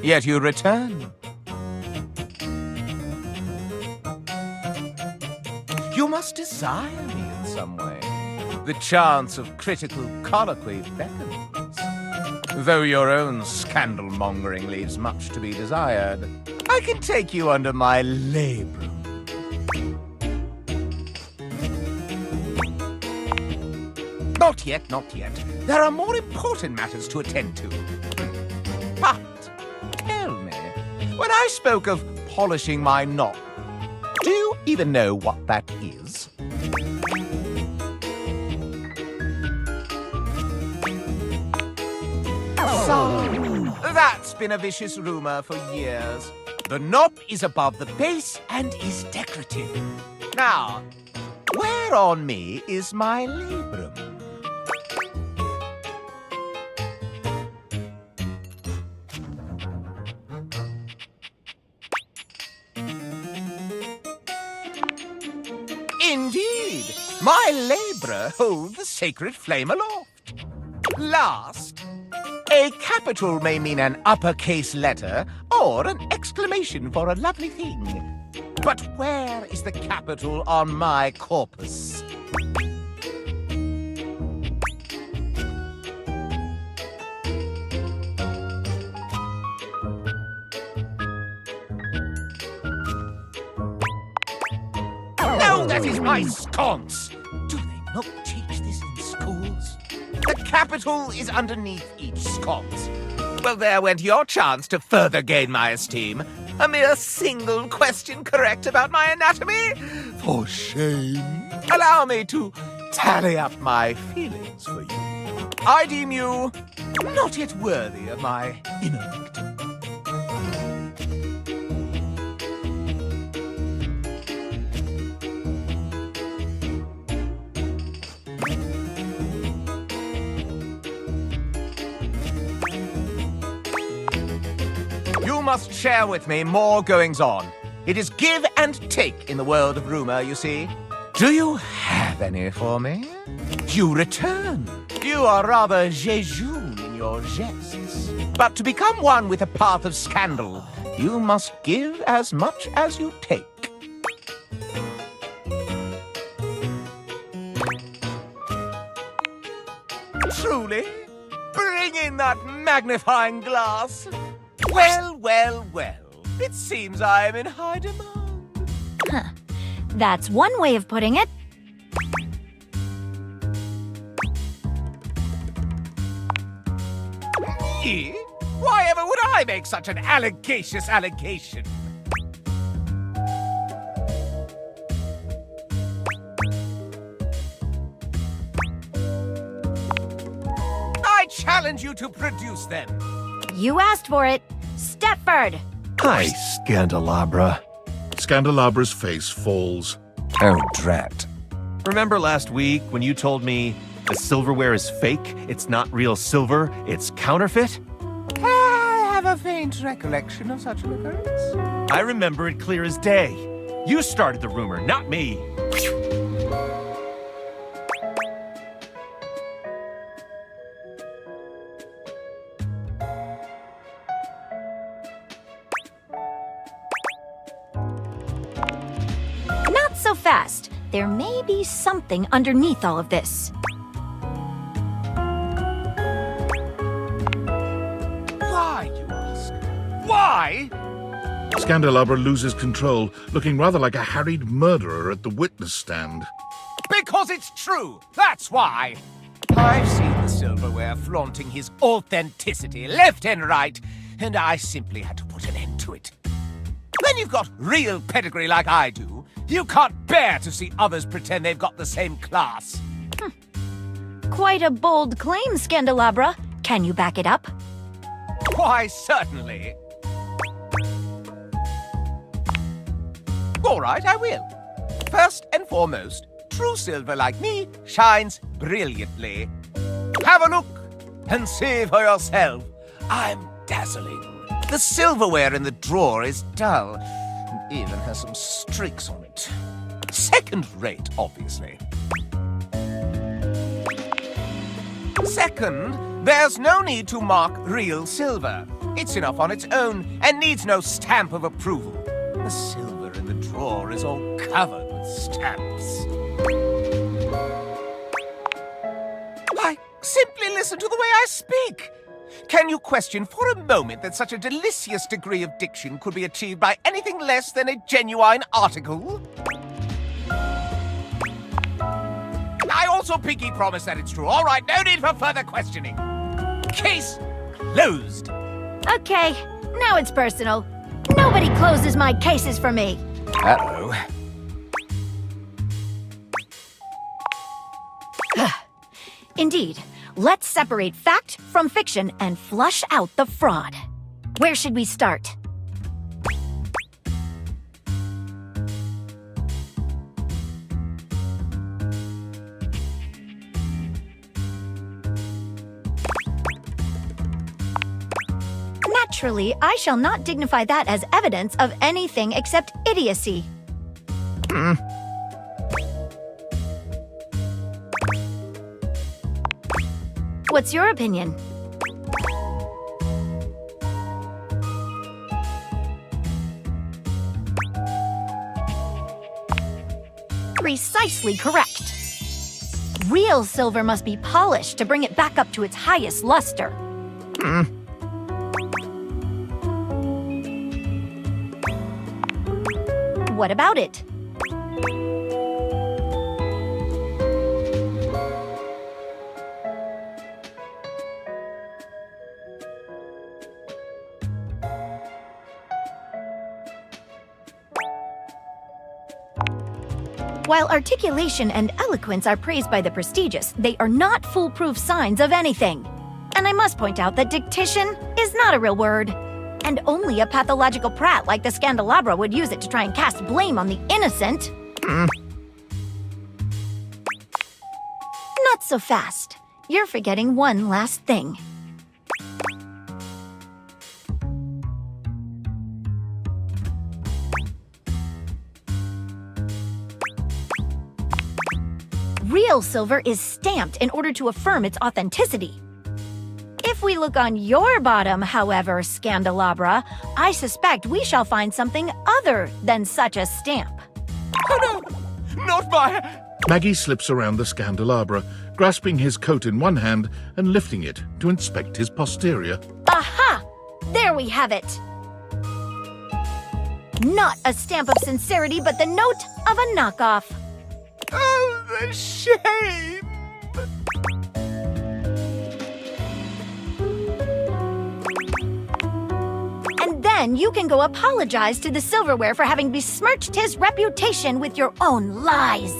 Yet you return. You must desire me in some way. The chance of critical colloquy beckons. Though your own scandal-mongering leaves much to be desired, I can take you under my labrum. Not yet, not yet. There are more important matters to attend to. But, tell me, when I spoke of polishing my knob, do you even know what that is? So, that's been a vicious rumor for years. The knob is above the base and is decorative. Now, where on me is my labrum? Indeed, my labra hold the sacred flame aloft. Last, a capital may mean an uppercase letter or an exclamation for a lovely thing. But where is the capital on my corpus? No, that is my sconce! Do they not teach this in schools? The capital is underneath each sconce. Well, there went your chance to further gain my esteem. A mere single question correct about my anatomy? For shame. Allow me to tally up my feelings for you. I deem you not yet worthy of my inner victim. You must share with me more goings-on. It is give and take in the world of rumor, you see. Do you have any for me? You return. You are rather jejune in your jests. But to become one with a path of scandal, you must give as much as you take. Truly? Bring in that magnifying glass. Well, well, well. It seems I am in high demand. Huh. That's one way of putting it. Me? Why ever would I make such an allegacious allegation? I challenge you to produce them. You asked for it. Stepford! Hi, Scandalabra. Scandalabra's face falls. Oh, drat. Remember last week when you told me the silverware is fake? It's not real silver, it's counterfeit? I have a faint recollection of such an occurrence. I remember it clear as day. You started the rumor, not me. Not so fast. There may be something underneath all of this. Why, you ask? Why? Scandalabra loses control, looking rather like a harried murderer at the witness stand. Because it's true, that's why. I've seen the silverware flaunting his authenticity left and right, and I simply had to put an end to it. When you've got real pedigree like I do, you can't bear to see others pretend they've got the same class. Quite a bold claim, Scandalabra. Can you back it up? Why, certainly. All right, I will. First and foremost, true silver like me shines brilliantly. Have a look and see for yourself. I'm dazzling. The silverware in the drawer is dull and even has some streaks on it. Second rate, obviously. Second, there's no need to mark real silver. It's enough on its own and needs no stamp of approval. The silver in the drawer is all covered with stamps. Why, simply listen to the way I speak. Can you question for a moment that such a delicious degree of diction could be achieved by anything less than a genuine article? I also pinky promise that it's true. All right, no need for further questioning. Case closed. Okay, now it's personal. Nobody closes my cases for me. Uh-oh. Indeed. Let's separate fact from fiction and flush out the fraud. Where should we start? Naturally, I shall not dignify that as evidence of anything except idiocy. What's your opinion? Precisely correct. Real silver must be polished to bring it back up to its highest luster. What about it? While articulation and eloquence are praised by the prestigious, they are not foolproof signs of anything. And I must point out that dictation is not a real word. And only a pathological prat like the Scandalabra would use it to try and cast blame on the innocent. Not so fast. You're forgetting one last thing. Real silver is stamped in order to affirm its authenticity. If we look on your bottom, however, Scandalabra, I suspect we shall find something other than such a stamp. Oh no! Not my... Maggie slips around the Scandalabra, grasping his coat in one hand and lifting it to inspect his posterior. Aha! There we have it! Not a stamp of sincerity, but the note of a knockoff. Oh, the shame! And then you can go apologize to the silverware for having besmirched his reputation with your own lies.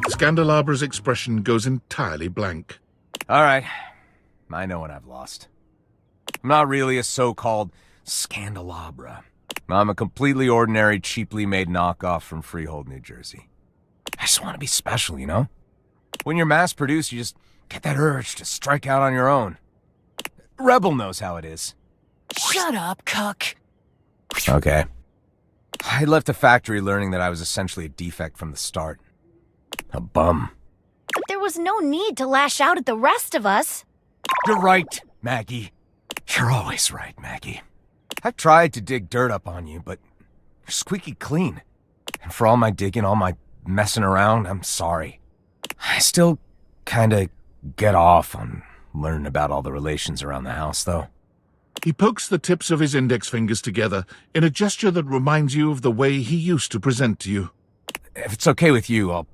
Scandalabra's expression goes entirely blank. All right. I know what I've lost. I'm not really a so-called Scandalabra. I'm a completely ordinary, cheaply made knockoff from Freehold, New Jersey. I just want to be special, you know? When you're mass-produced, you just get that urge to strike out on your own. Rebel knows how it is. Shut up, cuck. Okay. I left the factory learning that I was essentially a defect from the start. A bum. But there was no need to lash out at the rest of us. You're right, Maggie. You're always right, Maggie. I've tried to dig dirt up on you, but you're squeaky clean. And for all my digging, all my messing around, I'm sorry. I still kinda get off on learning about all the relations around the house, though. He pokes the tips of his index fingers together in a gesture that reminds you of the way he used to present to you. If it's okay with you, I'll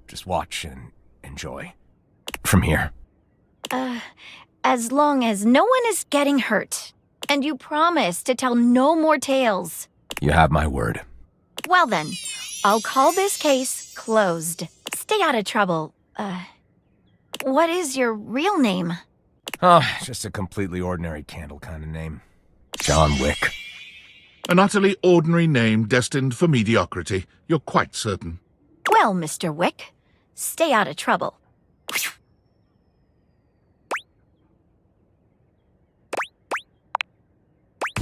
just watch and enjoy. From here. As long as no one is getting hurt. And you promise to tell no more tales. You have my word. Well then, I'll call this case closed. Stay out of trouble. What is your real name? Oh, just a completely ordinary candle kind of name. John Wick. An utterly ordinary name destined for mediocrity, you're quite certain. Well, Mr. Wick, stay out of trouble.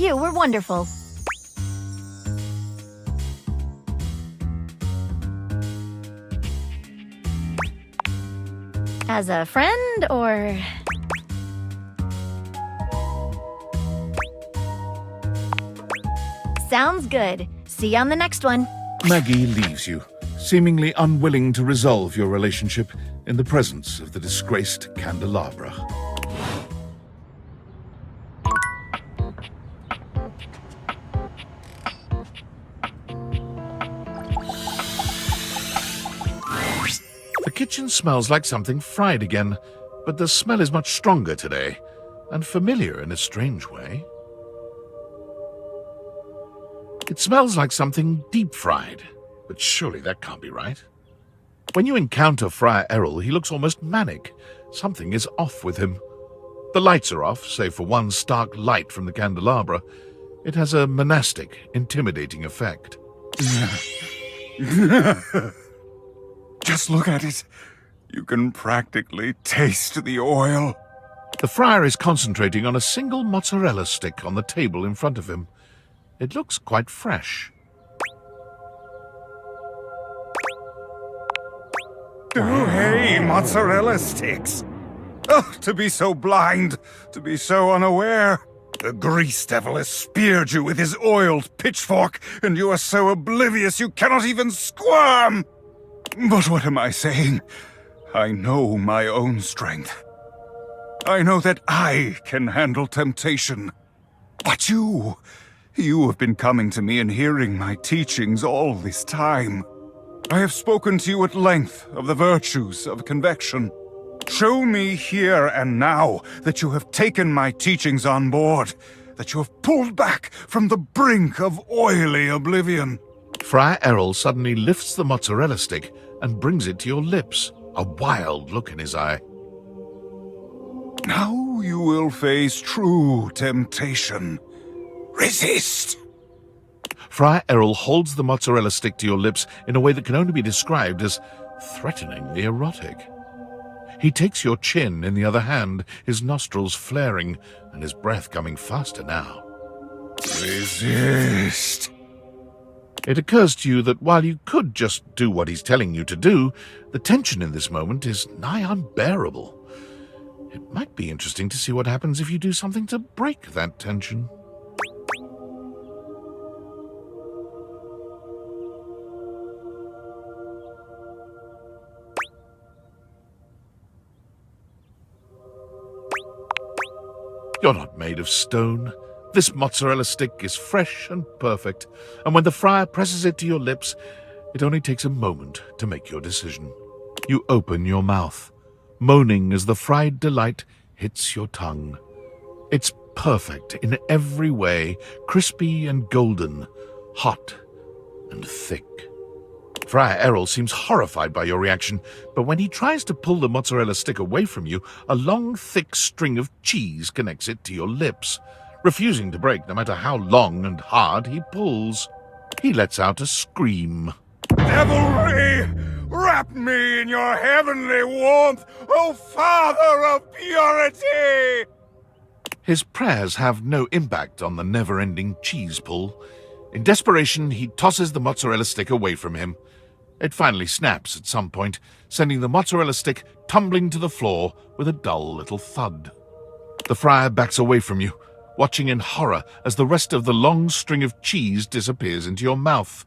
You were wonderful. As a friend, or... Sounds good. See you on the next one. Maggie leaves you, seemingly unwilling to resolve your relationship in the presence of the disgraced Scandalabra. The kitchen smells like something fried again, but the smell is much stronger today, and familiar in a strange way. It smells like something deep-fried, but surely that can't be right. When you encounter Friar Errol, he looks almost manic. Something is off with him. The lights are off, save for one stark light from the candelabra. It has a monastic, intimidating effect. Just look at it. You can practically taste the oil. The friar is concentrating on a single mozzarella stick on the table in front of him. It looks quite fresh. Oh, hey, mozzarella sticks. Oh, to be so blind, to be so unaware. The grease devil has speared you with his oiled pitchfork, and you are so oblivious you cannot even squirm. But what am I saying? I know my own strength. I know that I can handle temptation. But you have been coming to me and hearing my teachings all this time. I have spoken to you at length of the virtues of convection. Show me here and now that you have taken my teachings on board, that you have pulled back from the brink of oily oblivion. Friar Errol suddenly lifts the mozzarella stick and brings it to your lips, a wild look in his eye. Now you will face true temptation. Resist! Friar Errol holds the mozzarella stick to your lips in a way that can only be described as threateningly erotic. He takes your chin in the other hand, his nostrils flaring and his breath coming faster now. Resist! It occurs to you that while you could just do what he's telling you to do, the tension in this moment is nigh unbearable. It might be interesting to see what happens if you do something to break that tension. You're not made of stone. This mozzarella stick is fresh and perfect, and when the friar presses it to your lips, it only takes a moment to make your decision. You open your mouth, moaning as the fried delight hits your tongue. It's perfect in every way, crispy and golden, hot and thick. Friar Errol seems horrified by your reaction, but when he tries to pull the mozzarella stick away from you, a long, thick string of cheese connects it to your lips, refusing to break no matter how long and hard he pulls. He lets out a scream. Devilry! Wrap me in your heavenly warmth, O Father of Purity! His prayers have no impact on the never-ending cheese pull. In desperation, he tosses the mozzarella stick away from him. It finally snaps at some point, sending the mozzarella stick tumbling to the floor with a dull little thud. The friar backs away from you, watching in horror as the rest of the long string of cheese disappears into your mouth.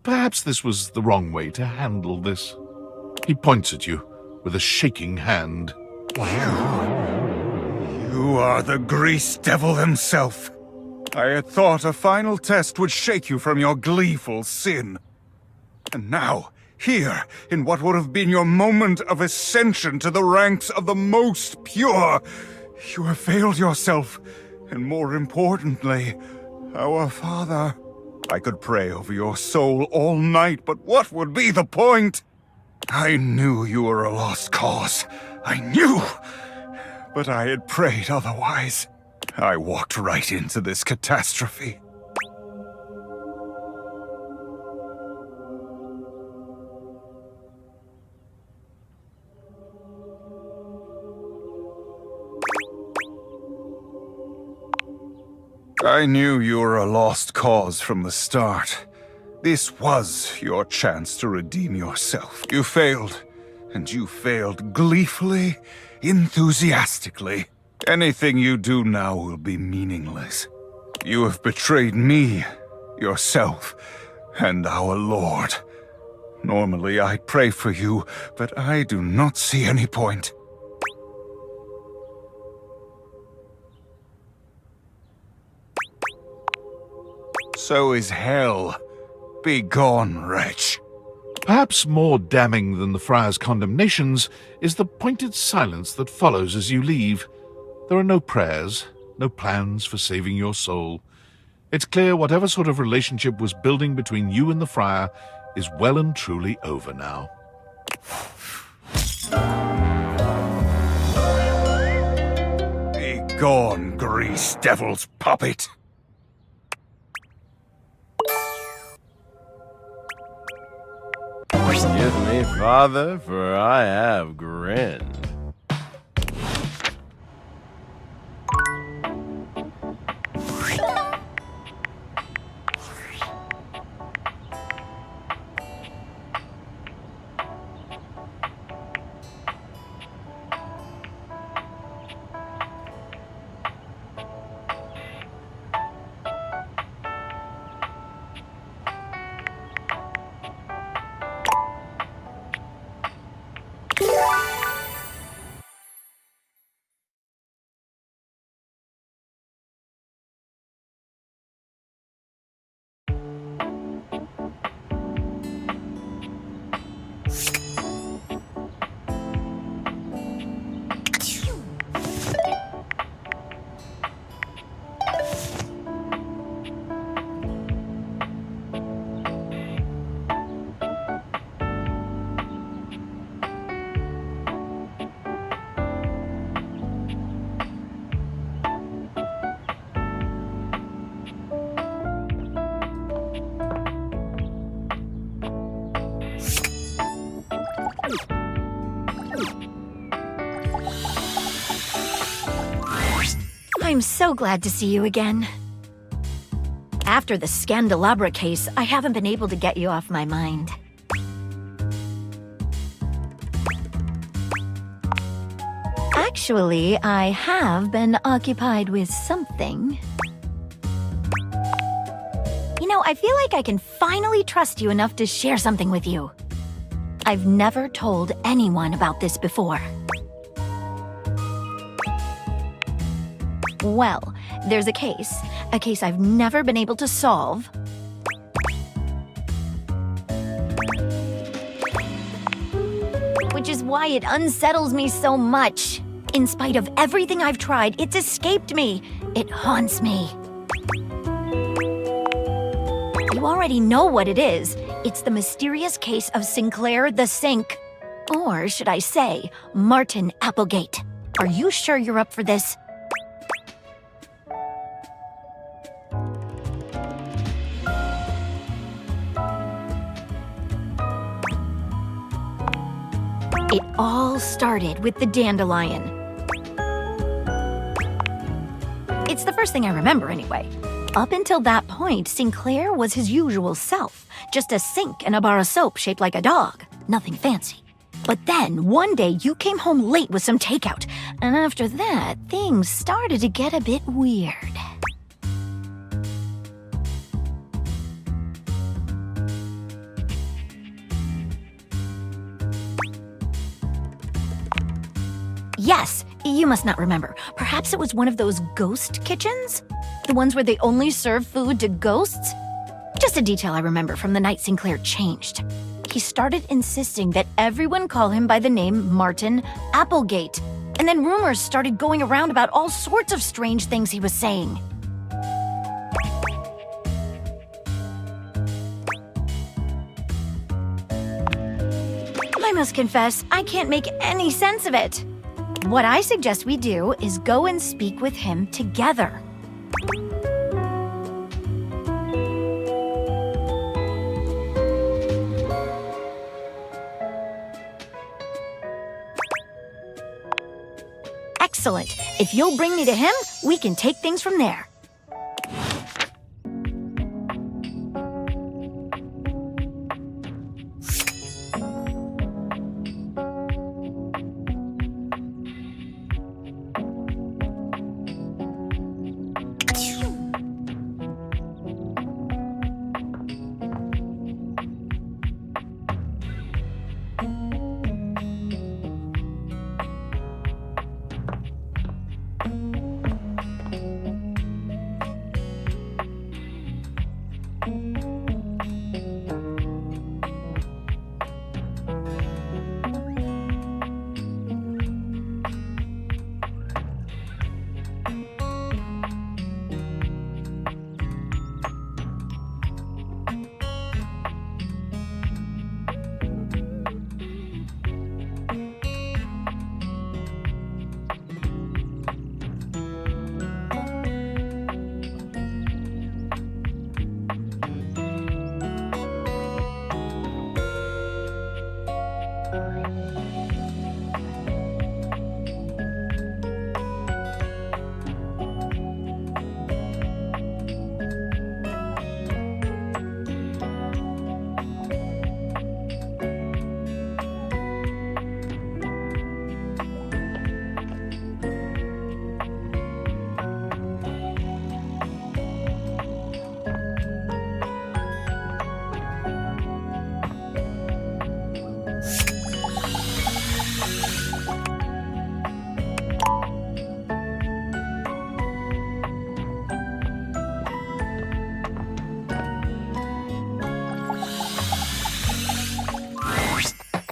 Perhaps this was the wrong way to handle this. He points at you with a shaking hand. You are the grease devil himself. I had thought a final test would shake you from your gleeful sin. And now, here, in what would have been your moment of ascension to the ranks of the most pure, you have failed yourself, and more importantly, our Father. I could pray over your soul all night, but what would be the point? I knew you were a lost cause. I knew! But I had prayed otherwise. I walked right into this catastrophe. I knew you were a lost cause from the start. This was your chance to redeem yourself. You failed, and you failed gleefully, enthusiastically. Anything you do now will be meaningless. You have betrayed me, yourself, and our Lord. Normally I pray for you, but I do not see any point. So is hell. Be gone, wretch. Perhaps more damning than the friar's condemnations is the pointed silence that follows as you leave. There are no prayers, no plans for saving your soul. It's clear whatever sort of relationship was building between you and the friar is well and truly over now. Be gone, grease devil's puppet. Forgive me, Father, for I have grinned. I'm so glad to see you again. After the Scandalabra case, I haven't been able to get you off my mind. Actually, I have been occupied with something. You know, I feel like I can finally trust you enough to share something with you. I've never told anyone about this before. Well, there's a case I've never been able to solve. Which is why it unsettles me so much. In spite of everything I've tried, it's escaped me. It haunts me. You already know what it is. It's the mysterious case of Sinclair the Sink. Or should I say, Martin Applegate. Are you sure you're up for this? It all started with the dandelion. It's the first thing I remember anyway. Up until that point, Sinclair was his usual self. Just a sink and a bar of soap shaped like a dog. Nothing fancy. But then, one day, you came home late with some takeout. And after that, things started to get a bit weird. Yes, you must not remember. Perhaps it was one of those ghost kitchens? The ones where they only serve food to ghosts? Just a detail I remember from the night Sinclair changed. He started insisting that everyone call him by the name Martin Applegate. And then rumors started going around about all sorts of strange things he was saying. I must confess, I can't make any sense of it. What I suggest we do is go and speak with him together. Excellent. If you'll bring me to him, we can take things from there.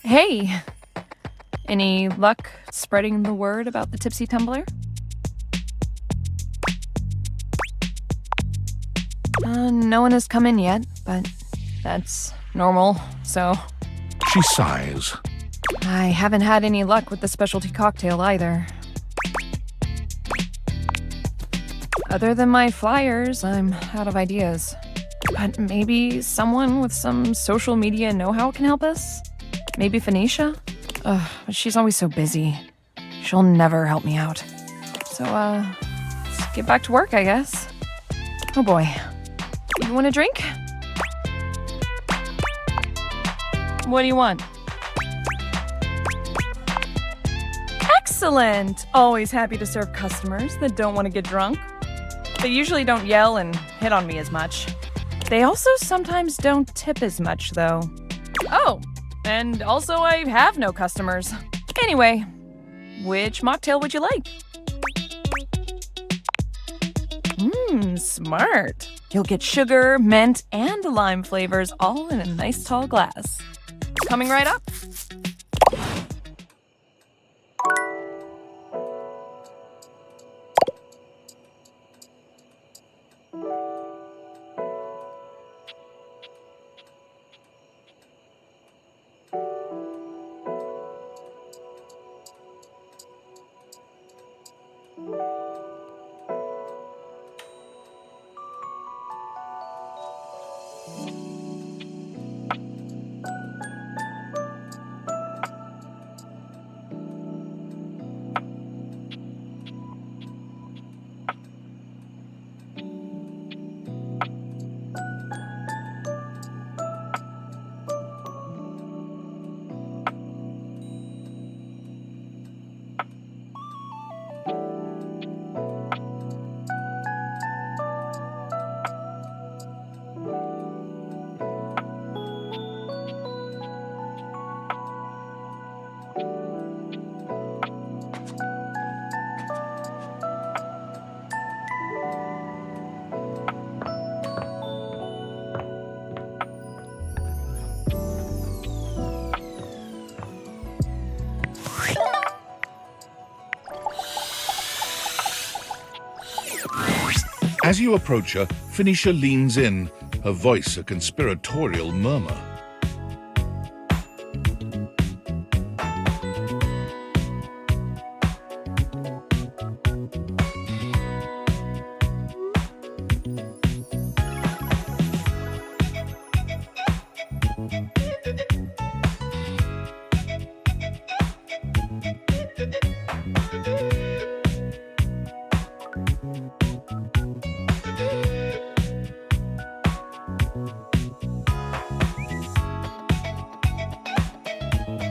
Hey, any luck spreading the word about the tipsy tumbler? No one has come in yet, but that's normal, so... She sighs. I haven't had any luck with the specialty cocktail either. Other than my flyers, I'm out of ideas. But maybe someone with some social media know-how can help us? Maybe Phoenicia? Ugh, but she's always so busy. She'll never help me out. So, let's get back to work, I guess. Oh boy. You want a drink? What do you want? Excellent! Always happy to serve customers that don't want to get drunk. They usually don't yell and hit on me as much. They also sometimes don't tip as much, though. Oh, and also I have no customers. Anyway, which mocktail would you like? Smart. You'll get sugar, mint, and lime flavors all in a nice tall glass. Coming right up. As you approach her, Phoenicia leans in, her voice a conspiratorial murmur.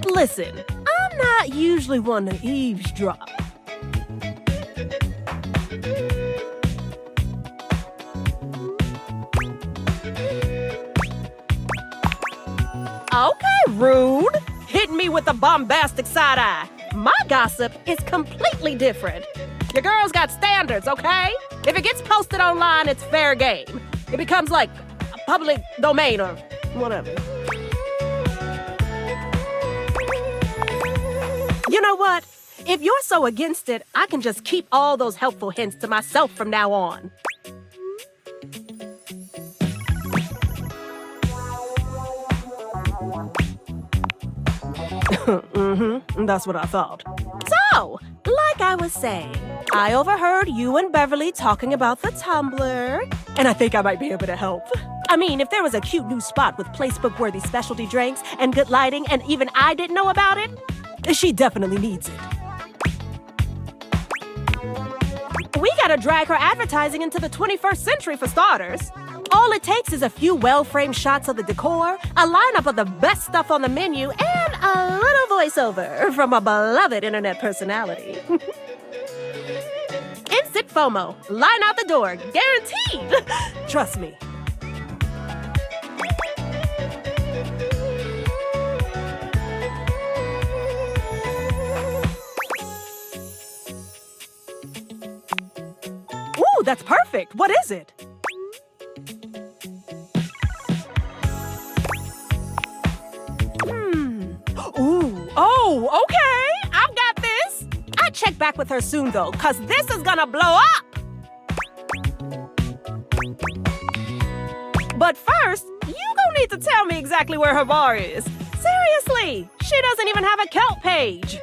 Listen, I'm not usually one to eavesdrop. Okay, rude. Hitting me with a bombastic side eye. My gossip is completely different. Your girl's got standards, okay? If it gets posted online, it's fair game. It becomes like a public domain or whatever. You know what? If you're so against it, I can just keep all those helpful hints to myself from now on. That's what I thought. So, like I was saying, I overheard you and Beverly talking about the Tumblr, and I think I might be able to help. I mean, if there was a cute new spot with placebook-worthy specialty drinks and good lighting, and even I didn't know about it, she definitely needs it. We gotta drag her advertising into the 21st century for starters. All it takes is a few well-framed shots of the decor, a lineup of the best stuff on the menu, and a little voiceover from a beloved internet personality. Instant FOMO. Line out the door. Guaranteed. Trust me. Ooh, that's perfect. What is it? Ooh, Oh, okay. I've got this. I'll check back with her soon, though, because this is gonna blow up. But first, you gonna need to tell me exactly where her bar is. Seriously, she doesn't even have a Kelp page.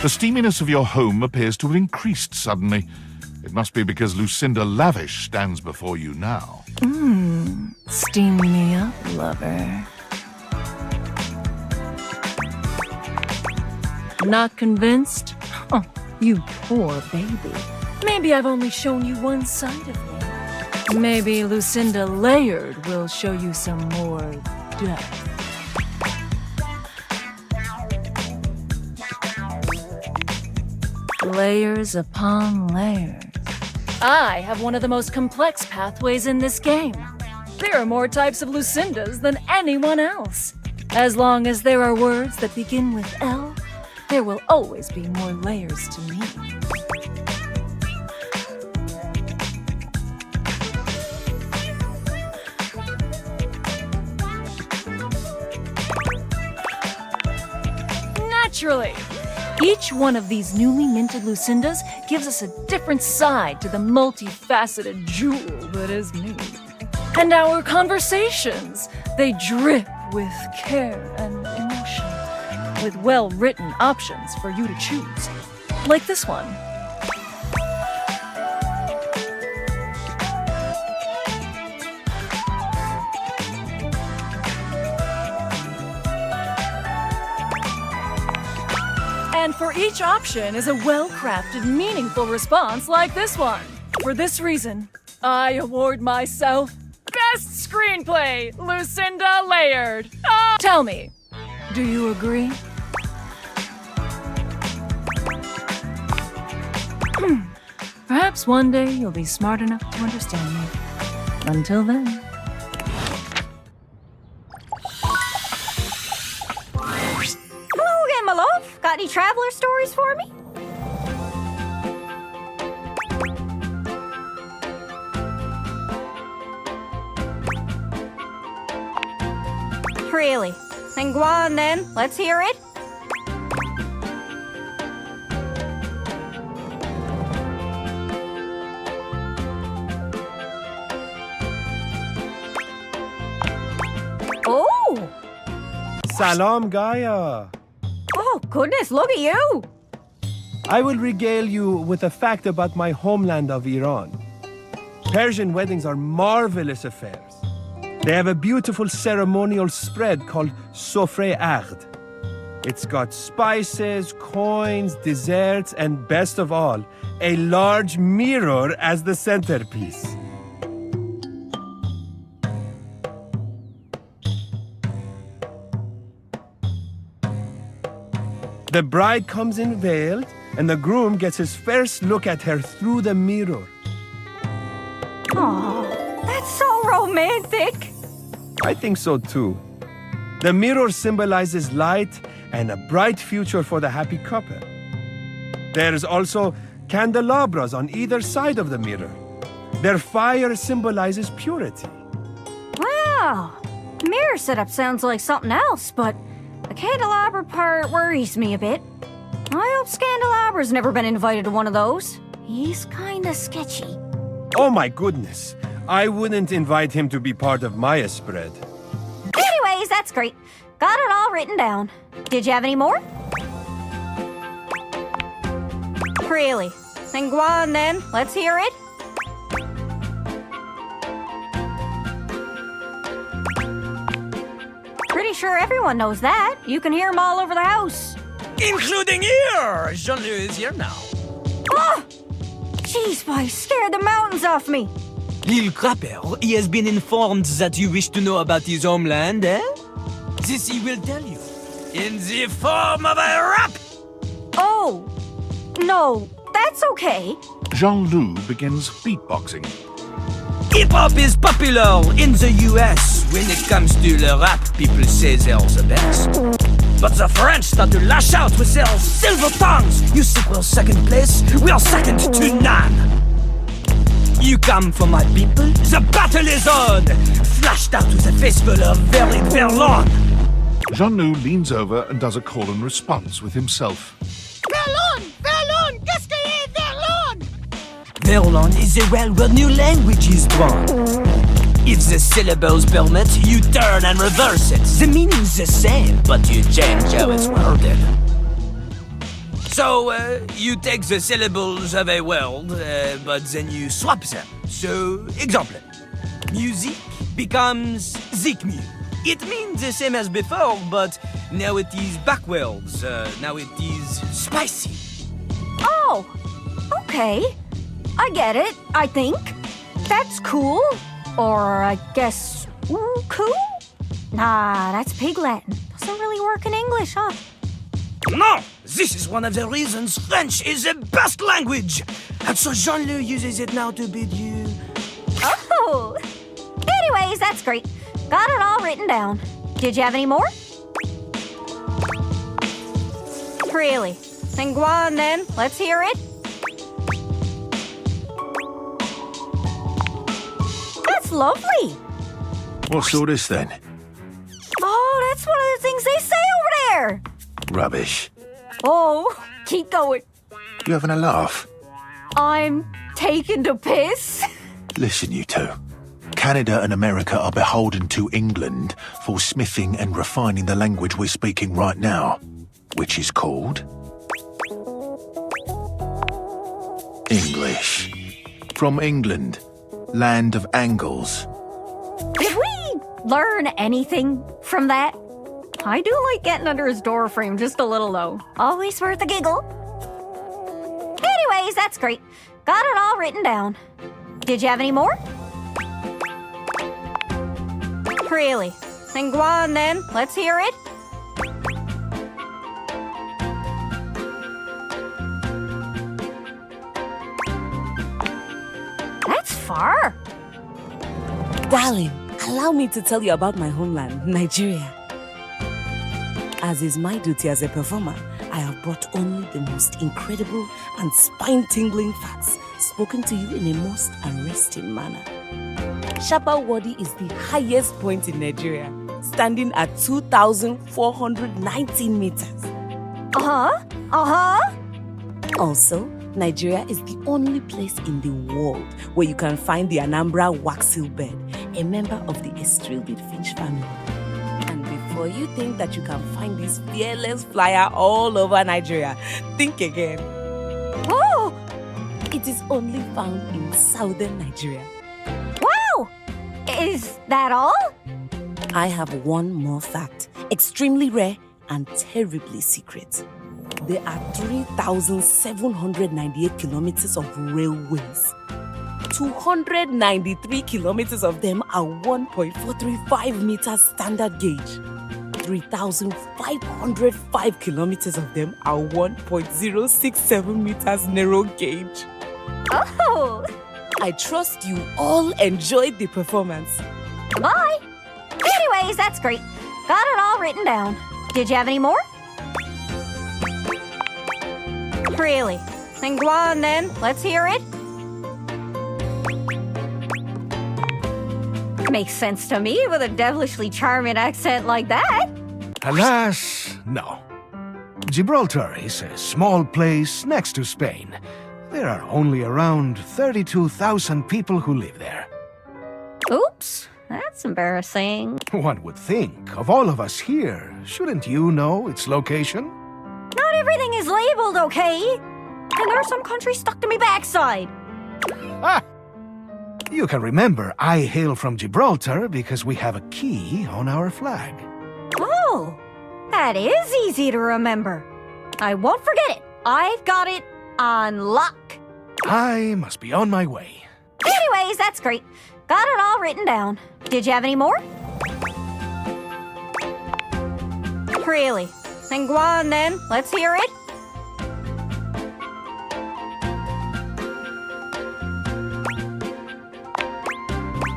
The steaminess of your home appears to have increased suddenly. It must be because Lucinda Lavish stands before you now. Steam me up, lover. Not convinced? Oh, you poor baby. Maybe I've only shown you one side of me. Maybe Lucinda Layered will show you some more depth. Layers upon layers. I have one of the most complex pathways in this game. There are more types of Lucindas than anyone else. As long as there are words that begin with L, there will always be more layers to me. Naturally. Each one of these newly minted Lucindas gives us a different side to the multifaceted jewel that is me. And our conversations, they drip with care and emotion, with well-written options for you to choose. Like this one. And for each option is a well-crafted, meaningful response like this one. For this reason, I award myself Best Screenplay, Lucinda Layered. Oh. Tell me, do you agree? Perhaps one day you'll be smart enough to understand me. Until then. Hello again, my love. Got any traveler stories for me? Really? Then go on then. Let's hear it. Oh! Salam, Gaia. Oh, goodness, look at you! I will regale you with a fact about my homeland of Iran. Persian weddings are marvelous affairs. They have a beautiful ceremonial spread called sofre aqd. It's got spices, coins, desserts, and best of all, a large mirror as the centerpiece. The bride comes in veiled, and the groom gets his first look at her through the mirror. Oh, that's so romantic. I think so too. The mirror symbolizes light and a bright future for the happy couple. There's also candelabras on either side of the mirror. Their fire symbolizes purity. Wow. Mirror setup sounds like something else, but the candelabra part worries me a bit. I hope Scandalabra's never been invited to one of those. He's kinda sketchy. Oh my goodness. I wouldn't invite him to be part of my spread. Anyways, that's great. Got it all written down. Did you have any more? Really? Then go on then. Let's hear it. Pretty sure everyone knows that. You can hear them all over the house. Including here! Jean-Louis is here now. Oh! Jeez, boy, scared the mountains off me. Little Crapper, he has been informed that you wish to know about his homeland, eh? This he will tell you. In the form of a rap! Oh, no, that's okay. Jean-Loup begins beatboxing. Hip-hop is popular in the US. When it comes to the rap, people say they're the best. But the French start to lash out with their silver tongues. You think we're second place? We're second to none. You come for my people? The battle is on! Flashed out with a face full of very Berlin. Jean-Loup leans over and does a call and response with himself. Verlon! Verlon! Qu'est-ce que est Verlon? Verlon is a well-word new language is drawn. If the syllables permit, you turn and reverse it. The meaning's the same, but you change how it's worded. So, you take the syllables of a word, but then you swap them. So, example, music becomes zikmu. It means the same as before, but now it is backwards. Now it is spicy. Oh, okay. I get it, I think. That's cool. Or I guess, cool? Nah, that's Pig Latin. Doesn't really work in English, huh? No! This is one of the reasons French is the best language! And so Jean-Loup uses it now to bid you... Oh! Anyways, that's great. Got it all written down. Did you have any more? Really? Then go on then. Let's hear it. That's lovely. What's all this then? Oh, that's one of the things they say over there. Rubbish. Oh, keep going. You having a laugh? I'm taking the piss. Listen, you two. Canada and America are beholden to England for smithing and refining the language we're speaking right now, which is called... English. From England, land of angles. Did we learn anything from that? I do like getting under his door frame just a little, though. Always worth a giggle. Anyways, that's great. Got it all written down. Did you have any more? Really? Then go on then. Let's hear it. That's far. Darling, allow me to tell you about my homeland, Nigeria. As is my duty as a performer, I have brought only the most incredible and spine-tingling facts spoken to you in a most arresting manner. Shapa Wadi is the highest point in Nigeria, standing at 2,419 meters. Also, Nigeria is the only place in the world where you can find the Anambra waxel bird, a member of the Estrelbid finch family. And before you think that you can find this fearless flyer all over Nigeria, think again. Oh! It is only found in southern Nigeria. Wow! Is that all? I have one more fact, extremely rare and terribly secret. There are 3,798 kilometers of railways. 293 kilometers of them are 1.435 meters standard gauge. 3,505 kilometers of them are 1.067 meters narrow gauge. Oh! I trust you all enjoyed the performance. Bye! Anyways, that's great. Got it all written down. Did you have any more? Really? Then go on then. Let's hear it. Makes sense to me with a devilishly charming accent like that. Alas, no. Gibraltar is a small place next to Spain. There are only around 32,000 people who live there. Oops, that's embarrassing. One would think, of all of us here, shouldn't you know its location? Not everything is labeled, okay? And there's some country stuck to me backside. Ah! You can remember I hail from Gibraltar because we have a key on our flag. Oh, that is easy to remember. I won't forget it. I've got it on lock. I must be on my way. Anyways, that's great. Got it all written down. Did you have any more? Really? Then go on then. Let's hear it.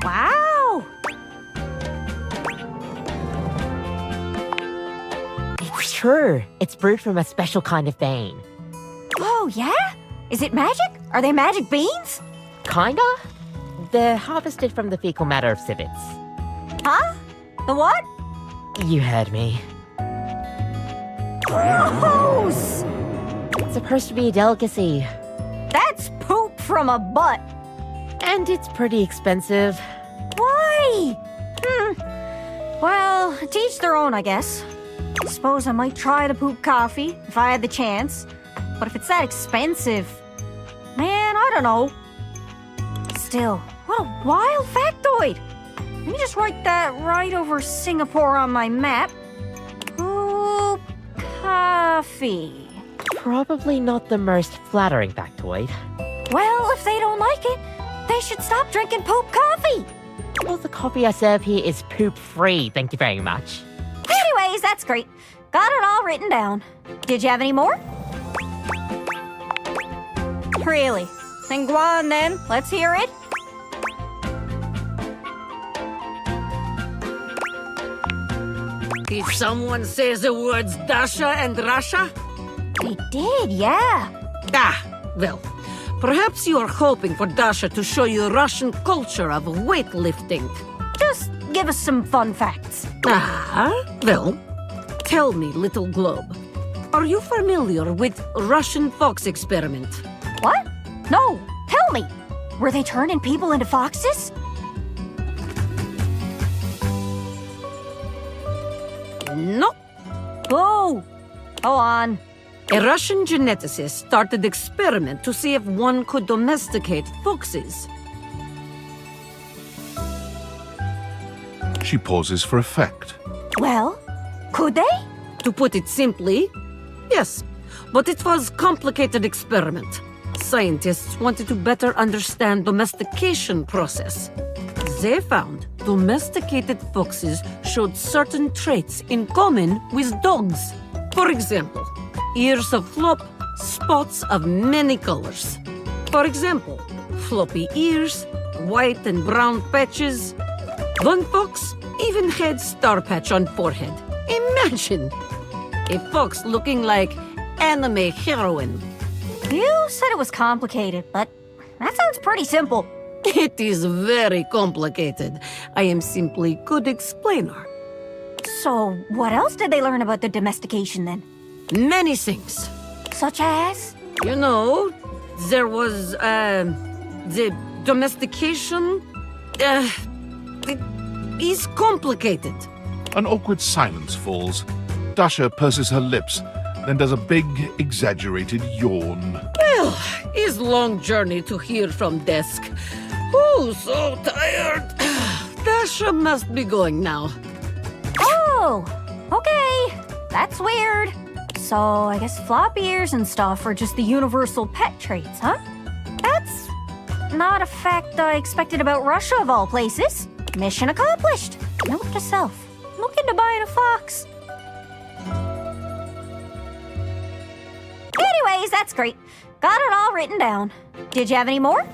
Wow! It's true. It's brewed from a special kind of bean. Oh, yeah? Is it magic? Are they magic beans? Kinda. They're harvested from the fecal matter of civets. Huh? The what? You heard me. Gross! It's supposed to be a delicacy. That's poop from a butt. And it's pretty expensive. Why? Well, to each their own, I guess. Suppose I might try the poop coffee if I had the chance. But if it's that expensive, man, I don't know. Still, what a wild factoid. Let me just write that right over Singapore on my map. Poop coffee. Probably not the most flattering factoid. Well, if they don't like it, they should stop drinking poop coffee. Well, the coffee I serve here is poop-free, thank you very much. Anyways, that's great. Got it all written down. Did you have any more? Really? Then go on then. Let's hear it. Did someone say the words Dasha and Russia? They did, yeah. Well, perhaps you are hoping for Dasha to show you Russian culture of weightlifting. Just give us some fun facts. Well, tell me, little globe, are you familiar with Russian fox experiment? What? No, tell me. Were they turning people into foxes? No. Oh, go on. A Russian geneticist started the experiment to see if one could domesticate foxes. She pauses for effect. Well, could they? To put it simply, yes. But it was a complicated experiment. Scientists wanted to better understand domestication process. They found domesticated foxes showed certain traits in common with dogs. For example, ears of flop, spots of many colors. For example, floppy ears, white and brown patches. One fox even had star patch on forehead. Imagine! A fox looking like anime heroine. You said it was complicated, but that sounds pretty simple. It is very complicated. I am simply good explainer. So, what else did they learn about the domestication then? Many things. Such as? You know, there was, the domestication, it is complicated. An awkward silence falls. Dasha purses her lips, then does a big, exaggerated yawn. Well, his long journey to here from desk. Oh, so tired. Dasha must be going now. Oh, okay. That's weird. So, I guess flop ears and stuff are just the universal pet traits, huh? That's not a fact I expected about Russia, of all places. Mission accomplished. Note to self. Look into buying a fox. Anyways, that's great. Got it all written down. Did you have any more?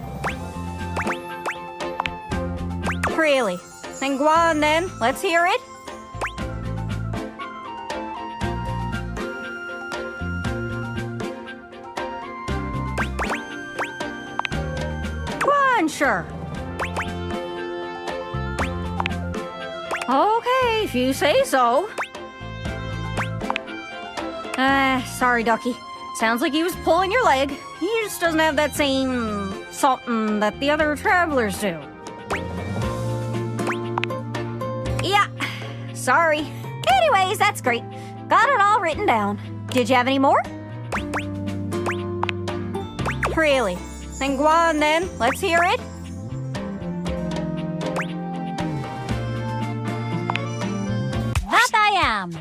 Really? Then go on then. Let's hear it. Go on, sure. Okay, if you say so. Sorry, Ducky. Sounds like he was pulling your leg. He just doesn't have that same something that the other travelers do. Yeah, sorry. Anyways, that's great. Got it all written down. Did you have any more? Really? Then go on then. Let's hear it. That I am.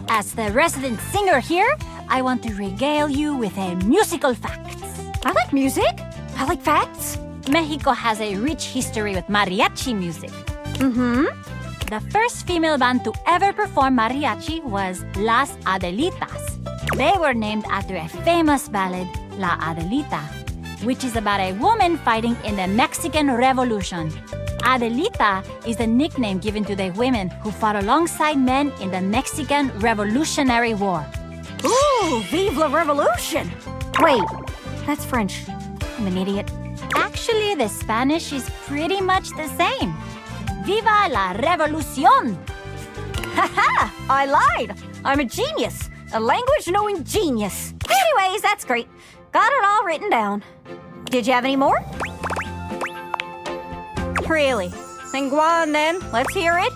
As the resident singer here, I want to regale you with a musical facts. I like music. I like facts. Mexico has a rich history with mariachi music. The first female band to ever perform mariachi was Las Adelitas. They were named after a famous ballad, La Adelita, which is about a woman fighting in the Mexican Revolution. Adelita is the nickname given to the women who fought alongside men in the Mexican Revolutionary War. Ooh, vive la revolution! Wait, that's French. I'm an idiot. Actually, the Spanish is pretty much the same. Viva la revolución! Haha, I lied. I'm a genius. A language-knowing genius. Anyways, that's great. Got it all written down. Did you have any more? Really? Then go on then. Let's hear it.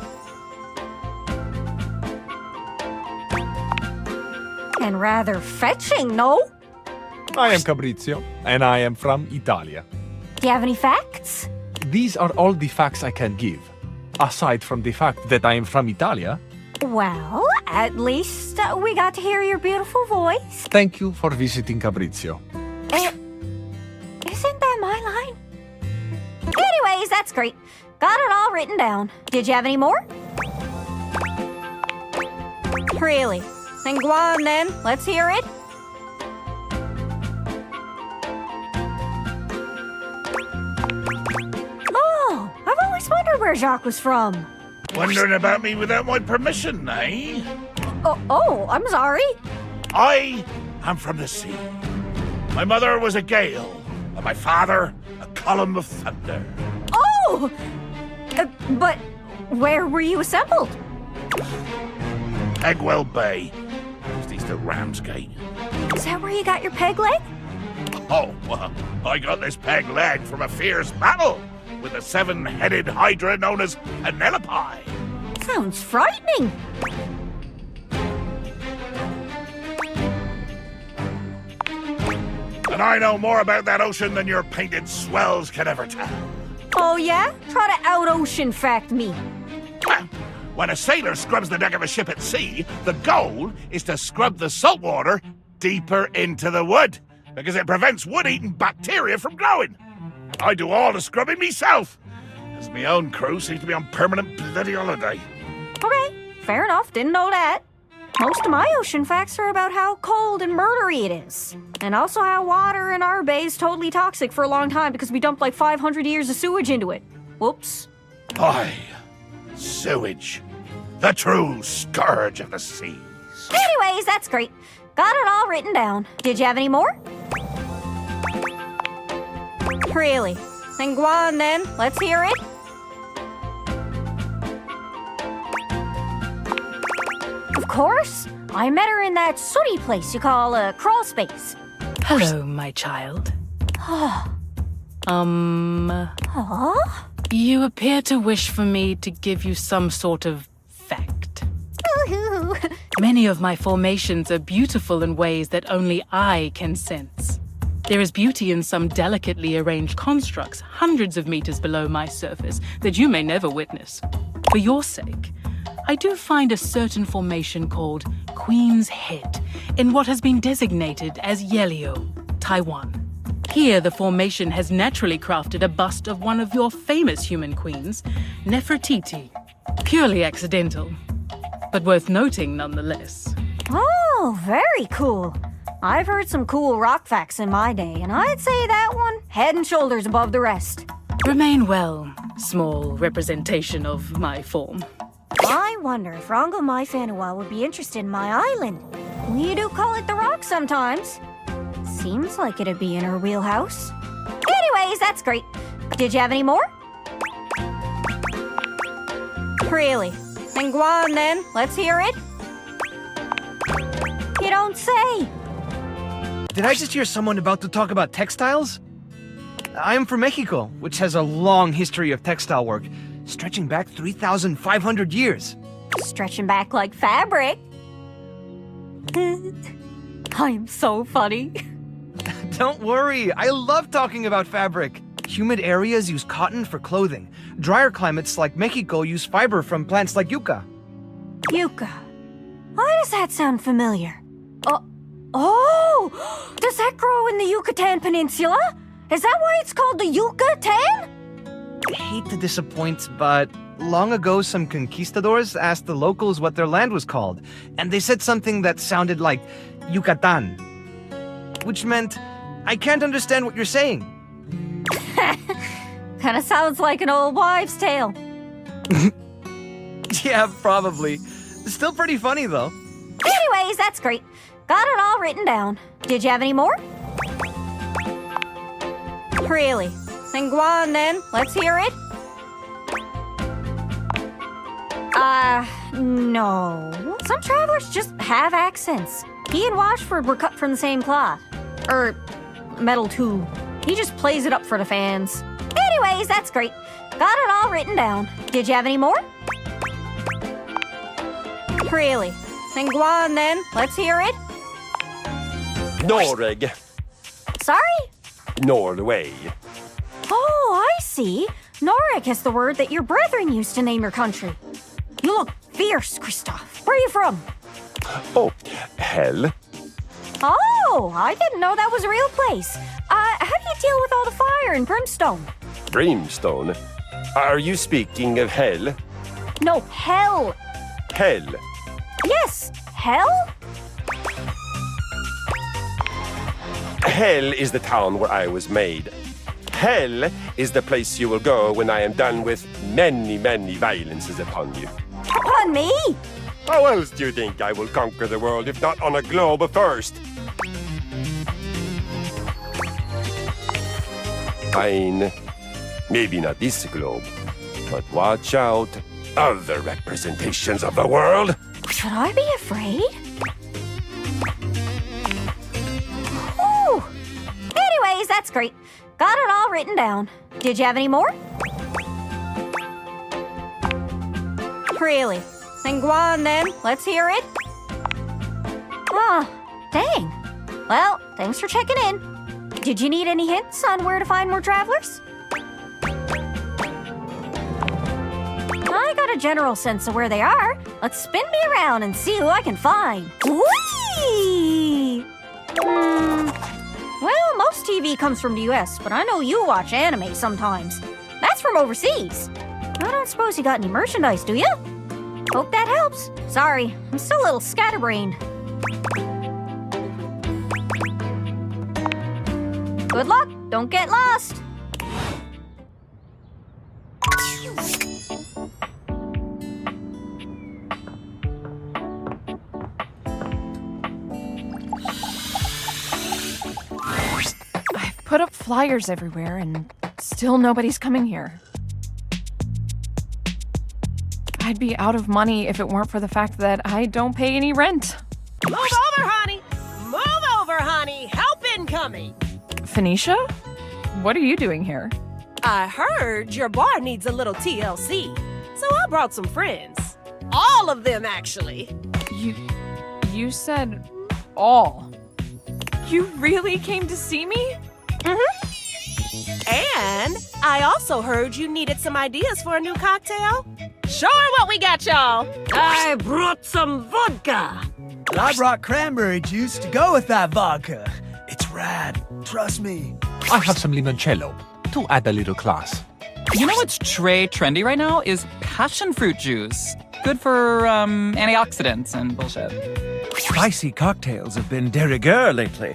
And rather fetching, no? I am Fabrizio, and I am from Italia. Do you have any facts? These are all the facts I can give. Aside from the fact that I am from Italia. Well, at least we got to hear your beautiful voice. Thank you for visiting Fabrizio. Isn't that my line? Anyways, that's great. Got it all written down. Did you have any more? Really? Then go on then. Let's hear it. Oh, I've always wondered where Jacques was from. Wondering about me without my permission, eh? Oh, I'm sorry. I am from the sea. My mother was a gale, and my father a column of thunder. Oh! But where were you assembled? Pegwell Bay, just east of Ramsgate. Is that where you got your peg leg? Oh, I got this peg leg from a fierce battle with the seven-headed hydra known as Penelope. Sounds frightening. And I know more about that ocean than your painted swells can ever tell. Oh yeah? Try to out-ocean fact me. Well, when a sailor scrubs the deck of a ship at sea, the goal is to scrub the salt water deeper into the wood, because it prevents wood-eating bacteria from growing. I do all the scrubbing myself, as my own crew seems to be on permanent bloody holiday. Okay, fair enough. Didn't know that. Most of my ocean facts are about how cold and murdery it is. And also how water in our bay is totally toxic for a long time because we dumped like 500 years of sewage into it. Whoops. Aye, sewage. The true scourge of the seas. Anyways, that's great. Got it all written down. Did you have any more? Really? Then go on then. Let's hear it. Of course. I met her in that sooty place you call a crawl space. Hello, my child. Huh? You appear to wish for me to give you some sort of fact. Many of my formations are beautiful in ways that only I can sense. There is beauty in some delicately arranged constructs hundreds of meters below my surface that you may never witness. For your sake, I do find a certain formation called Queen's Head in what has been designated as Yelio, Taiwan. Here, the formation has naturally crafted a bust of one of your famous human queens, Nefertiti. Purely accidental, but worth noting nonetheless. Oh, very cool. I've heard some cool rock facts in my day, and I'd say that one head and shoulders above the rest. Remain well, small representation of my form. I wonder if Rongo Mai Fanua would be interested in my island. We do call it the Rock sometimes. Seems like it'd be in her wheelhouse. Anyways, that's great. Did you have any more? Really? Then go on then. Let's hear it. You don't say. Did I just hear someone about to talk about textiles? I am from Mexico, which has a long history of textile work, stretching back 3,500 years. Stretching back like fabric. I am so funny. Don't worry, I love talking about fabric. Humid areas use cotton for clothing. Drier climates like Mexico use fiber from plants like yucca. Yucca. Why does that sound familiar? Oh! Does that grow in the Yucatan Peninsula? Is that why it's called the Yucatan? I hate to disappoint, but long ago some conquistadors asked the locals what their land was called, and they said something that sounded like Yucatan, which meant, I can't understand what you're saying. Kinda sounds like an old wives' tale. Yeah, probably. Still pretty funny, though. Anyways, that's great. Got it all written down. Did you have any more? Really? Then go on then. Let's hear it. No. Some travelers just have accents. He and Washford were cut from the same cloth. Metal too. He just plays it up for the fans. Anyways, that's great. Got it all written down. Did you have any more? Really? Then go on then. Let's hear it. Noreg. Sorry? Norway. Oh, I see. Noreg is the word that your brethren used to name your country. You look fierce, Kristoff. Where are you from? Oh, hell. Oh, I didn't know that was a real place. How do you deal with all the fire and brimstone? Brimstone? Are you speaking of hell? No, hell. Hell. Yes, hell? Hell is the town where I was made. Hell is the place you will go when I am done with many, many violences upon you. Upon me? How else do you think I will conquer the world if not on a globe first? Fine. Maybe not this globe, but watch out. Other representations of the world. Should I be afraid? Ooh. Anyways, that's great. Got it all written down. Did you have any more? Really? Then go on then. Let's hear it. Oh, dang. Well, thanks for checking in. Did you need any hints on where to find more travelers? I got a general sense of where they are. Let's spin me around and see who I can find. Whee! Well, most TV comes from the US, but I know you watch anime sometimes. That's from overseas. I don't suppose you got any merchandise, do you? Hope that helps. Sorry, I'm still a little scatterbrained. Good luck. Don't get lost. I've put up flyers everywhere and still nobody's coming here. I'd be out of money if it weren't for the fact that I don't pay any rent. Move over, honey! Move over, honey! Help incoming! Phoenicia? What are you doing here? I heard your bar needs a little TLC, so I brought some friends. All of them, actually. You said all. You really came to see me? And I also heard you needed some ideas for a new cocktail. Sure, what we got, y'all? I brought some vodka. I brought cranberry juice to go with that vodka. It's rad. Trust me. I have some limoncello to add a little class. You know what's trendy right now is passion fruit juice. Good for antioxidants and bullshit. Spicy cocktails have been de rigueur lately.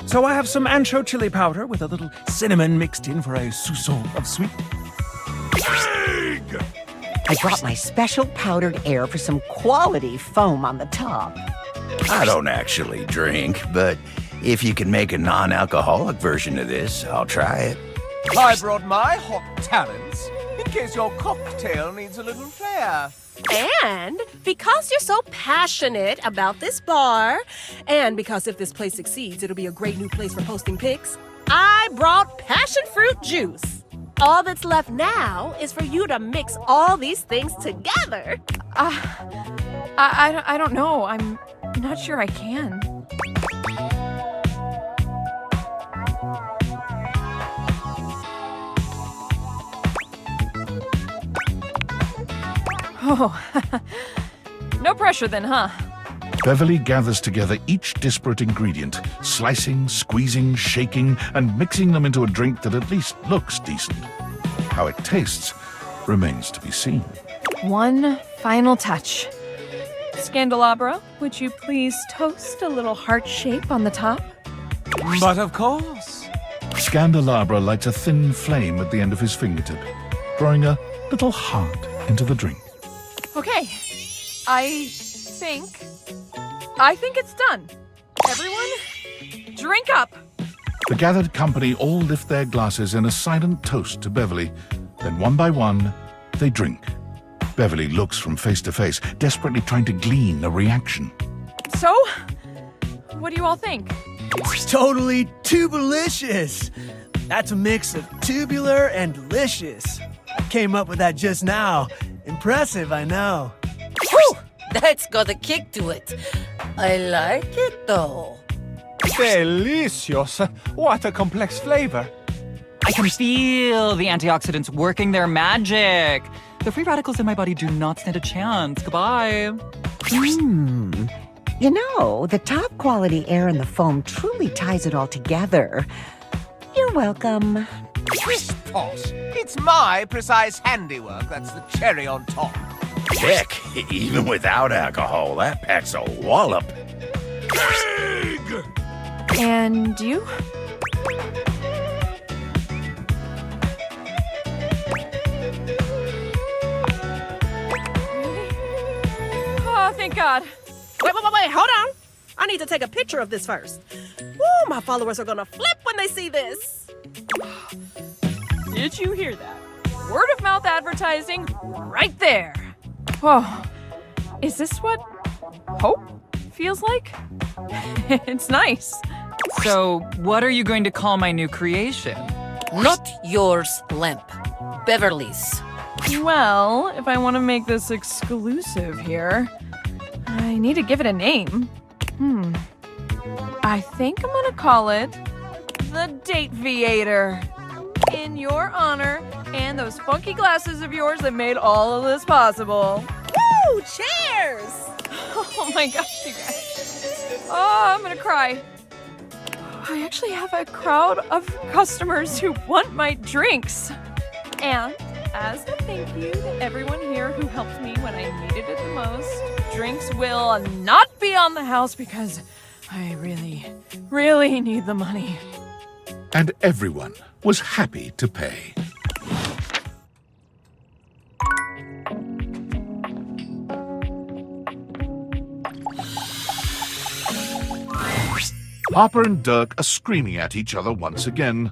So I have some ancho chili powder with a little cinnamon mixed in for a soupçon of sweet. I brought my special powdered air for some quality foam on the top. I don't actually drink, but if you can make a non-alcoholic version of this, I'll try it. I brought my hot talents in case your cocktail needs a little flair. And because you're so passionate about this bar, and because if this place succeeds, it'll be a great new place for posting pics, I brought passion fruit juice. All that's left now is for you to mix all these things together. I don't know. I'm not sure I can. Oh, no pressure then, huh? Beverly gathers together each disparate ingredient, slicing, squeezing, shaking, and mixing them into a drink that at least looks decent. How it tastes remains to be seen. One final touch. Scandalabra, would you please toast a little heart shape on the top? But of course. Scandalabra lights a thin flame at the end of his fingertip, drawing a little heart into the drink. Okay, I think it's done. Everyone, drink up. The gathered company all lift their glasses in a silent toast to Beverly. Then one by one, they drink. Beverly looks from face to face, desperately trying to glean a reaction. So, what do you all think? It's totally tubulicious. That's a mix of tubular and delicious. I came up with that just now. Impressive, I know. Whew! That's got a kick to it. I like it, though. Delicious. What a complex flavor. I can feel the antioxidants working their magic. The free radicals in my body do not stand a chance. Goodbye. You know, the top quality air in the foam truly ties it all together. You're welcome. Twist pot. It's my precise handiwork that's the cherry on top. Heck, even without alcohol, that packs a wallop. And you? Oh, thank God. Wait, hold on. I need to take a picture of this first. Woo, my followers are gonna flip when they see this. Did you hear that? Word of mouth advertising right there. Whoa, is this what hope feels like? It's nice. So, what are you going to call my new creation? Not yours, Lamp. Beverly's. Well, if I want to make this exclusive here, I need to give it a name. I think I'm gonna call it the Date Viator. In your honor and those funky glasses of yours that made all of this possible. Woo! Cheers! Oh my gosh, you guys. Oh, I'm gonna cry. I actually have a crowd of customers who want my drinks. And as a thank you to everyone here who helped me when I needed it the most, drinks will not be on the house because I really, really need the money. And everyone was happy to pay. Harper and Dirk are screaming at each other once again.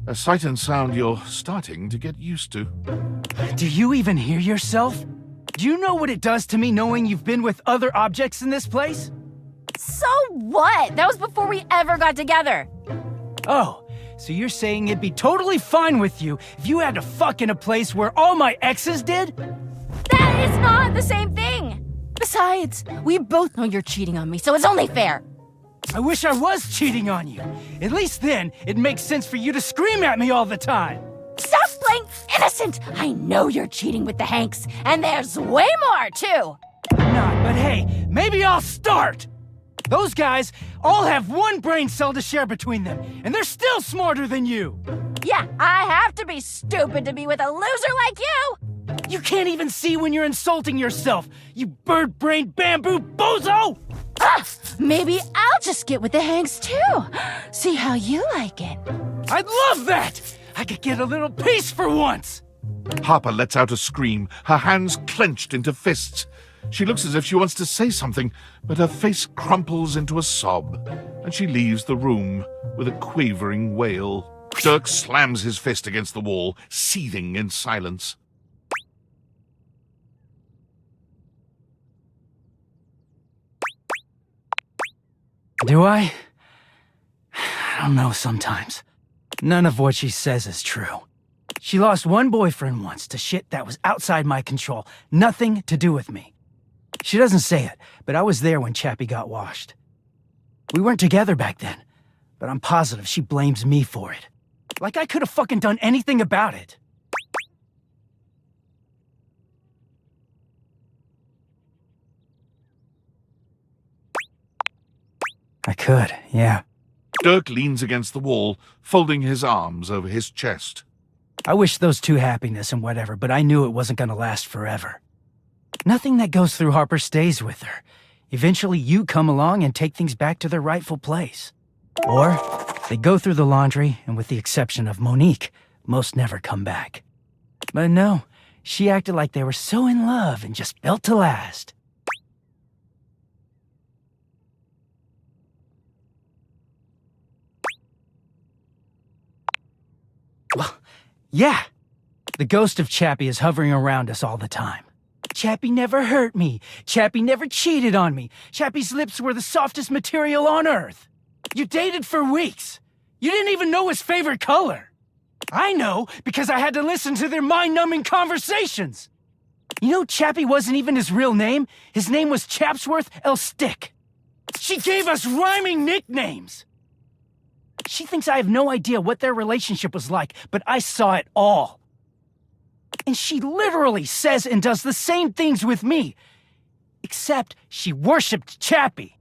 A sight and sound you're starting to get used to. Do you even hear yourself? Do you know what it does to me knowing you've been with other objects in this place? So what? That was before we ever got together. Oh, so you're saying it'd be totally fine with you if you had to fuck in a place where all my exes did? That is not the same thing. Besides, we both know you're cheating on me, so it's only fair. I wish I was cheating on you. At least then, it makes sense for you to scream at me all the time. Stop playing innocent. I know you're cheating with the Hanks, and there's way more, too. I'm not, but hey, maybe I'll start. Those guys all have one brain cell to share between them, and they're still smarter than you. Yeah, I have to be stupid to be with a loser like you. You can't even see when you're insulting yourself, you bird-brained bamboo bozo! Maybe I'll just get with the Hanks, too. See how you like it. I'd love that! I could get a little peace for once! Harper lets out a scream, her hands clenched into fists. She looks as if she wants to say something, but her face crumples into a sob, and she leaves the room with a quavering wail. Dirk slams his fist against the wall, seething in silence. Do I? I don't know sometimes. None of what she says is true. She lost one boyfriend once to shit that was outside my control. Nothing to do with me. She doesn't say it, but I was there when Chappie got washed. We weren't together back then, but I'm positive she blames me for it. Like I could have fucking done anything about it. I could, yeah. Dirk leans against the wall, folding his arms over his chest. I wish those two happiness and whatever, but I knew it wasn't gonna last forever. Nothing that goes through Harper stays with her. Eventually you come along and take things back to their rightful place. Or they go through the laundry, and with the exception of Monique, most never come back. But no, she acted like they were so in love and just built to last. Well, yeah. The ghost of Chappie is hovering around us all the time. Chappie never hurt me. Chappie never cheated on me. Chappie's lips were the softest material on earth. You dated for weeks. You didn't even know his favorite color. I know because I had to listen to their mind-numbing conversations. You know, Chappie wasn't even his real name. His name was Chapsworth L. Stick. She gave us rhyming nicknames. She thinks I have no idea what their relationship was like, but I saw it all. And she literally says and does the same things with me. Except she worshipped Chappie.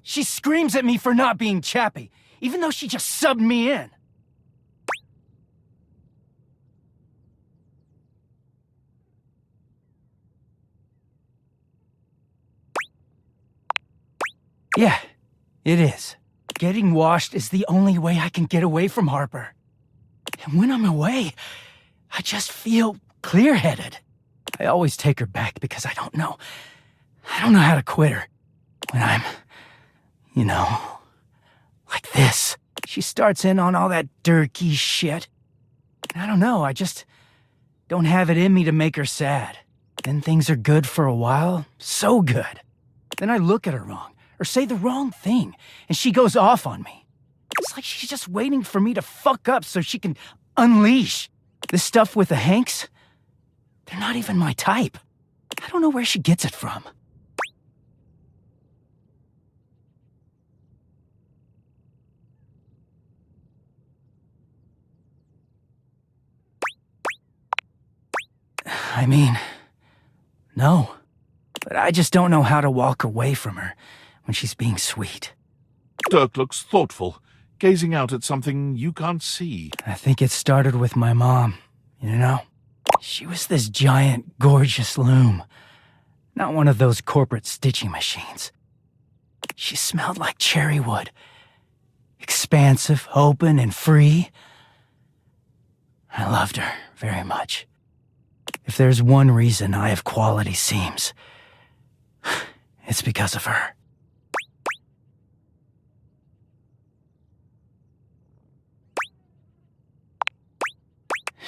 She screams at me for not being Chappie, even though she just subbed me in. Yeah, it is. Getting washed is the only way I can get away from Harper. And when I'm away, I just feel clear-headed. I always take her back because I don't know how to quit her. When I'm, you know, like this. She starts in on all that Dirky shit. I don't know, I just don't have it in me to make her sad. Then things are good for a while, so good. Then I look at her wrong, or say the wrong thing, and she goes off on me. It's like she's just waiting for me to fuck up so she can unleash. This stuff with the Hanks, they're not even my type. I don't know where she gets it from. I mean, no. But I just don't know how to walk away from her when she's being sweet. Dirk looks thoughtful, gazing out at something you can't see. I think it started with my mom, you know? She was this giant, gorgeous loom. Not one of those corporate stitching machines. She smelled like cherry wood. Expansive, open, and free. I loved her very much. If there's one reason I have quality seams, it's because of her.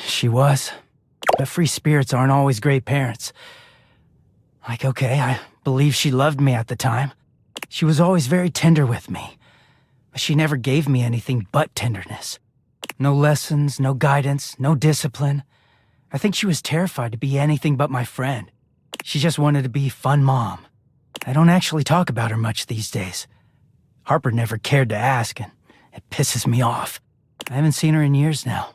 She was. But free spirits aren't always great parents. Like, okay, I believe she loved me at the time. She was always very tender with me. But she never gave me anything but tenderness. No lessons, no guidance, no discipline. I think she was terrified to be anything but my friend. She just wanted to be fun mom. I don't actually talk about her much these days. Harper never cared to ask, and it pisses me off. I haven't seen her in years now.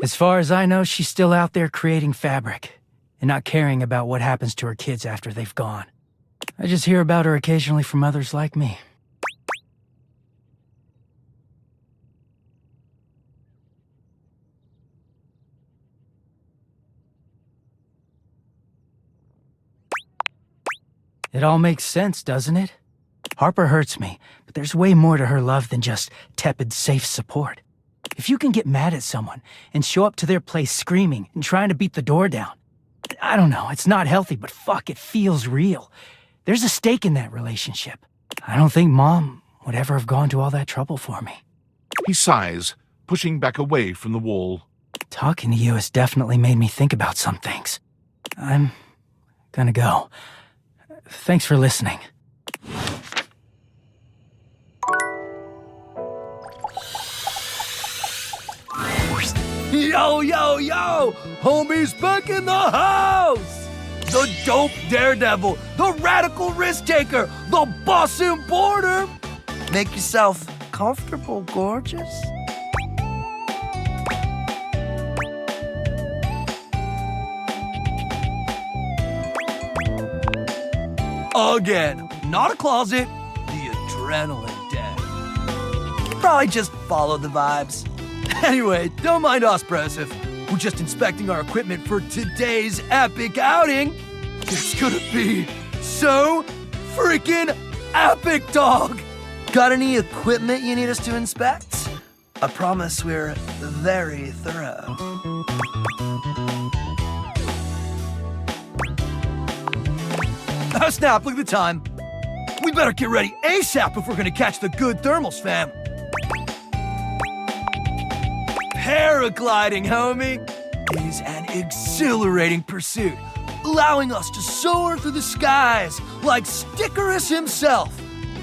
As far as I know, she's still out there creating fabric, and not caring about what happens to her kids after they've gone. I just hear about her occasionally from others like me. It all makes sense, doesn't it? Harper hurts me, but there's way more to her love than just tepid, safe support. If you can get mad at someone and show up to their place screaming and trying to beat the door down, I don't know, it's not healthy, but fuck, it feels real. There's a stake in that relationship. I don't think Mom would ever have gone to all that trouble for me. He sighs, pushing back away from the wall. Talking to you has definitely made me think about some things. I'm gonna go. Thanks for listening. Yo, yo, yo! Homie's back in the house! The dope daredevil, the radical risk taker, the boss importer! Make yourself comfortable, gorgeous. Again. Not a closet. The adrenaline den. Probably just follow the vibes. Anyway, don't mind us, Broseph. We're just inspecting our equipment for today's epic outing. It's gonna be so freaking epic, dog! Got any equipment you need us to inspect? I promise we're very thorough. Oh snap, look at the time. We better get ready ASAP if we're gonna catch the good thermals, fam. Paragliding, homie, is an exhilarating pursuit, allowing us to soar through the skies like Stickerus himself,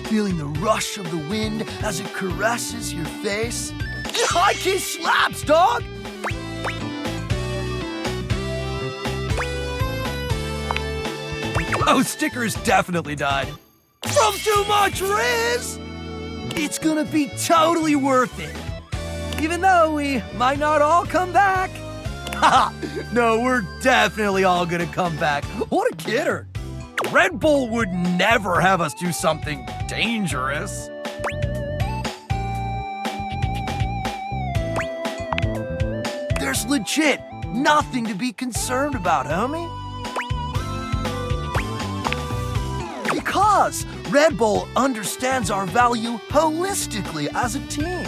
feeling the rush of the wind as it caresses your face. High key slaps, dog! Oh, Stickers definitely died. From too much Riz! It's gonna be totally worth it. Even though we might not all come back. Haha, no, we're definitely all gonna come back. What a kidder. Red Bull would never have us do something dangerous. There's legit nothing to be concerned about, homie. Because Red Bull understands our value holistically as a team.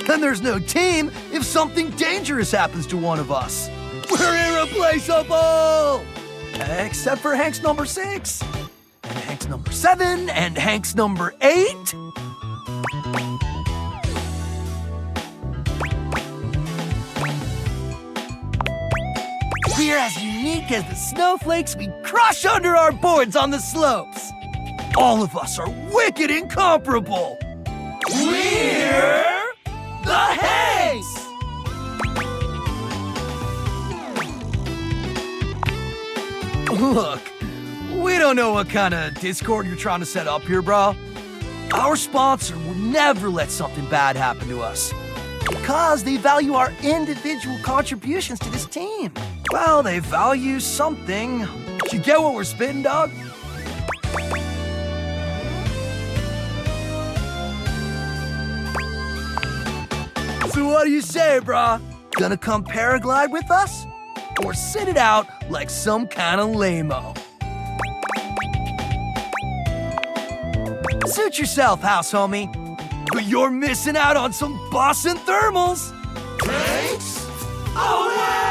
And there's no team if something dangerous happens to one of us. We're irreplaceable! Except for Hank's number 6, and Hank's number 7, and Hank's number 8. We're as unique as the snowflakes we crush under our boards on the slopes. All of us are wicked incomparable. We're the Hanks! Look, we don't know what kind of Discord you're trying to set up here, bro. Our sponsor will never let something bad happen to us because they value our individual contributions to this team. Well, they value something. You get what we're spitting, dog? So what do you say, brah? Gonna come paraglide with us? Or sit it out like some kind of lame-o? Suit yourself, house homie. But you're missing out on some bossin' thermals. Thanks? Oh, yeah!